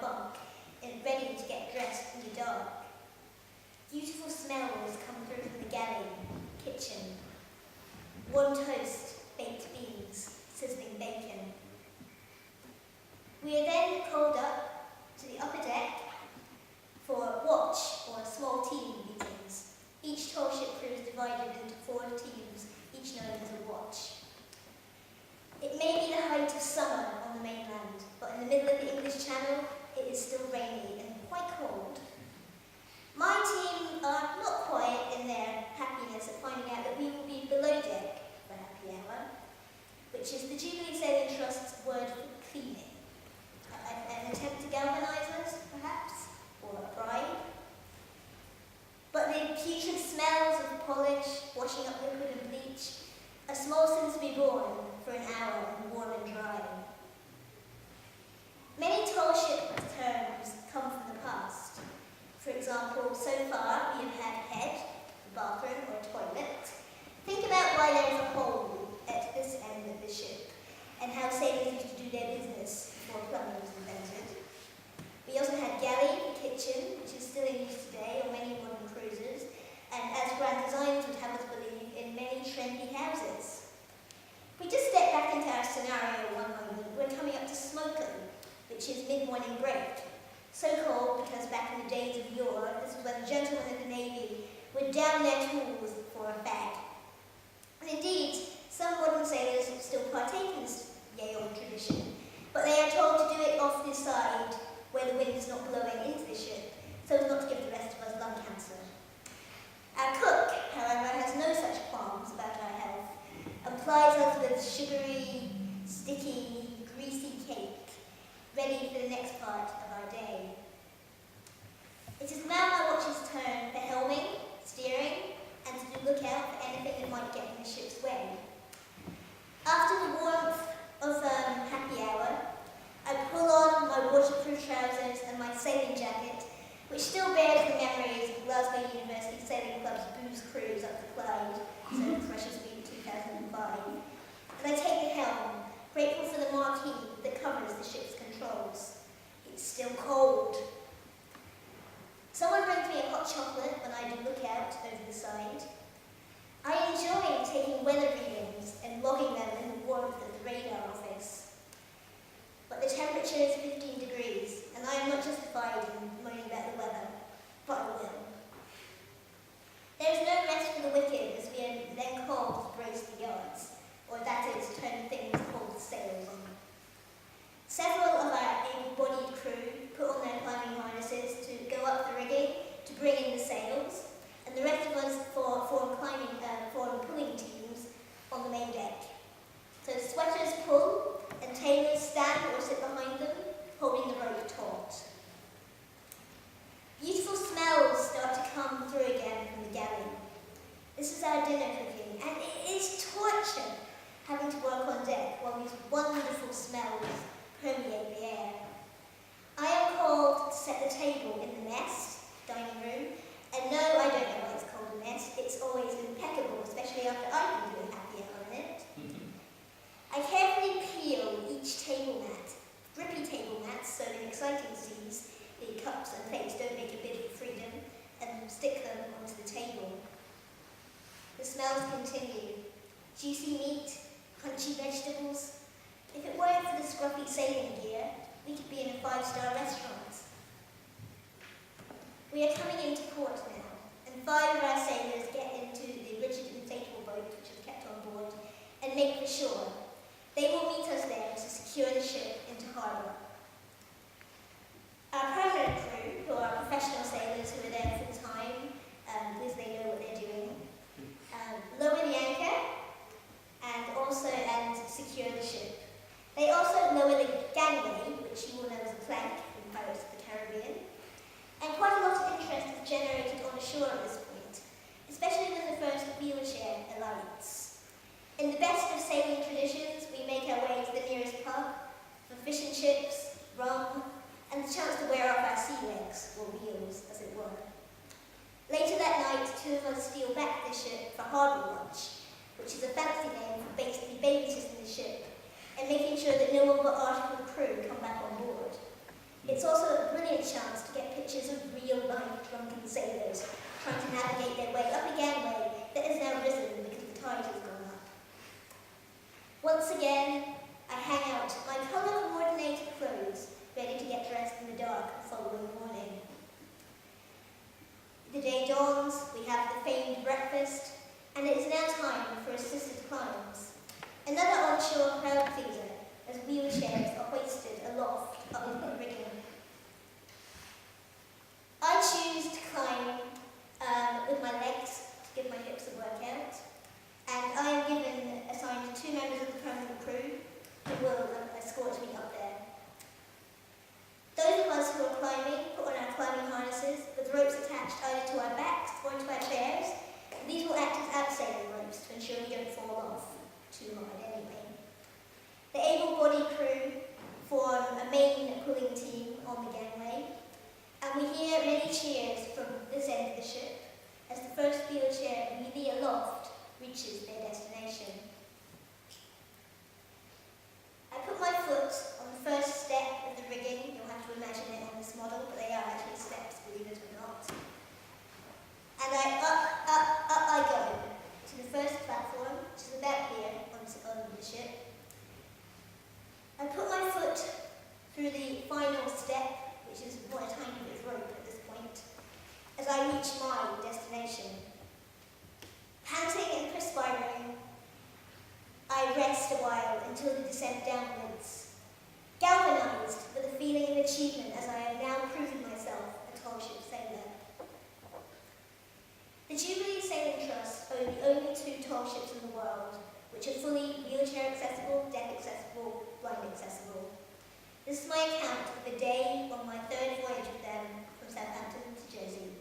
bunk and ready to get dressed in the dark. Beautiful smells come through from the galley, kitchen. Warm toast, baked beans, sizzling bacon. We are then called up to the upper deck for watch or small team meetings. Each tall ship crew is divided into 4 teams, each known as a watch. It may be the height of summer on the mainland, but in the middle of the English Channel, it is still rainy and quite cold. My team are not quiet in their happiness at finding out that we will be below deck for happy hour, which is the Jubilee Sailing Trust's word for cleaning. An attempt to galvanise us, perhaps, or a bribe. But the putrid smells of polish, washing up liquid and bleach, are small sins to be borne for an hour and warm and dry. Many tall ship terms come from the past. For example, so far we have had head, a bathroom or a toilet. Think about why there is a hole at this end of the ship and how sailors used to do their business before plumbing was invented. We also had galley, the kitchen, which is still in use today on many modern cruisers, and as grand designs would have us believe, in many trendy houses. If we just step back into our scenario one moment, we're coming up to smoking, which is mid-morning break. So called because back in the days of yore, this was when the gentlemen of the Navy would down their tools for a fag. And indeed, some modern sailors still partake in this yea old tradition, but they are told to do it off the side where the wind is not blowing into the ship, so as not to give the rest of us lung cancer. Our cook, however, has no such qualms about our health and plies us with sugary, sticky, greasy cake, ready for the next part of our day. It is now my watch's turn for helming, steering, and to look out for anything that might get in the ship's way. After the warmth of happy hour, I pull on my waterproof trousers and my sailing jacket, which still bears the memories of Glasgow University Sailing Club's booze cruise up the Clyde, so precious week 2005. And I take the helm, grateful for the marquee that covers the ship's controls. It's still cold. Someone brings me a hot chocolate when I do look out over the side. I enjoy taking weather readings and logging them in the warmth of the radar office. But the temperature is 15 degrees, and I am not justified in moaning about the weather, but I will. There is no rest for the wicked as we are then called to brace the yards, or that is, turn things to hold the sails on. Several of our able-bodied crew put on their climbing harnesses to go up the rigging to bring in the sails, and the rest of us form pulling teams on the main deck. So sweaters pull, and tailors stand or sit behind them, holding the rope taut. Beautiful smells start to come through again from the galley. This is our dinner cooking, and it is torture having to work on deck while these wonderful smells permeate the air. I am called to set the table in the nest, dining room, and no, I don't know why it's called a nest. It's always impeccable, especially after I've been doing happy hour in it. I carefully peel each table mat, grippy table mats, so in exciting seas, the cups and plates don't make a bid for freedom, and stick them onto the table. The smells continue. Juicy meat, crunchy vegetables. If it weren't for the scruffy sailing gear, we could be in a 5-star restaurant. We are coming into port now, and 5 of our sailors get into the rigid inflatable boat which is kept on board and make for shore. They will meet us there to secure the ship into harbour. Our permanent crew, who are professional sailors who are there full time, because they know what they're doing, lower the anchor and secure the ship. They also lower the gangway, which you will know as a plank from Pirates of the Caribbean. And quite a lot of interest is generated on the shore at this point, especially when the first wheelchair alights. In the best of sailing traditions, we make our way to the nearest pub for fish and chips, rum, and the chance to wear off our sea legs, or wheels, as it were. Later that night, 2 of us steal back the ship for harbour watch, which is a fancy name for basically babysitting the ship and making sure that no one but articled crew come back on board. It's also a climbs. Another onshore crowd pleaser, as wheelchairs are hoisted aloft up in the rigging. I choose to climb with my legs to give my hips a workout, and I am assigned 2 members of the permanent crew who will escort me up there. Those of us who are climbing put on our climbing harnesses with ropes attached either to our backs or to our chairs. These will act as abseiling ropes to ensure we don't fall off too hard anyway. The able-bodied crew form a main pulling team on the gangway, and we hear many cheers from this end of the ship as the first wheelchair immediately aloft reaches their destination. I put my foot on the first step of the rigging. You'll have to imagine it on this model, but they are actually steps, believe it or not. And up I go to the first platform, which is about here on the ship. I put my foot through the final step, which is what a tiny bit of rope at this point, as I reach my destination. Panting and perspiring, I rest a while until the descent downwards, galvanized with a feeling of achievement as I have now proven myself a tall ship sailor. The Jubilee Sailing Trust own the only 2 tall ships in the world, which are fully wheelchair accessible, deck accessible, blind accessible. This is my account of the day on my 3rd voyage with them from Southampton to Jersey.